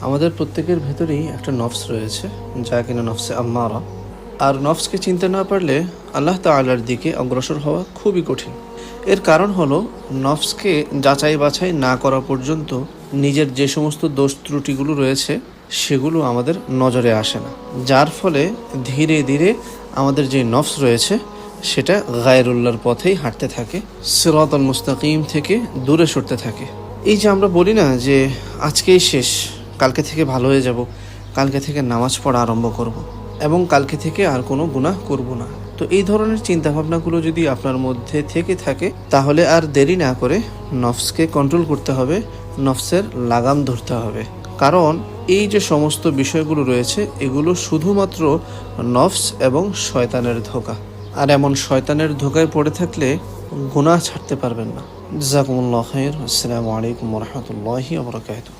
আমাদের প্রত্যেকের ভেতরেই একটা নফস রয়েছে, যা কিনা নফসে আম্মারা। আর নফসকে চিনতে না পারলে আল্লাহ তাআলার দিকে অগ্রসর হওয়া খুবই কঠিন। এর কারণ হলো, নফসকে যাচাই বাছাই না করা পর্যন্ত নিজের যে সমস্ত দোষ ত্রুটিগুলো রয়েছে সেগুলো আমাদের নজরে আসে না, যার ফলে ধীরে ধীরে আমাদের যে নফস রয়েছে সেটা গায়রুল্লাহর পথেই হাঁটতে থাকে, সিরাতাল মুস্তাকিম থেকে দূরে সরতে থাকে। এই যে আমরা বলি না যে আজকেই শেষ, কালকে থেকে ভালো হয়ে যাব, কালকে থেকে নামাজ পড়া আরম্ভ করব, এবং কালকে থেকে আর কোনো গুনাহ করব না। তো এই ধরনের চিন্তাভাবনাগুলো যদি আপনার মধ্যে থেকে থাকে, তাহলে আর দেরি না করে নফসকে কন্ট্রোল করতে হবে, নফসের লাগাম ধরতে হবে। কারণ এই যে সমস্ত বিষয়গুলো রয়েছে এগুলো শুধুমাত্র নফস এবং শয়তানের ধোঁকা। আর এমন শয়তানের ধোঁকায় পড়ে থাকলে গুনাহ ছাড়তে পারবেন না। জাযাকুমুল্লাহু খাইর। আসসালামু আলাইকুম ওয়া রাহমাতুল্লাহি ওয়া বারাকাতুহু।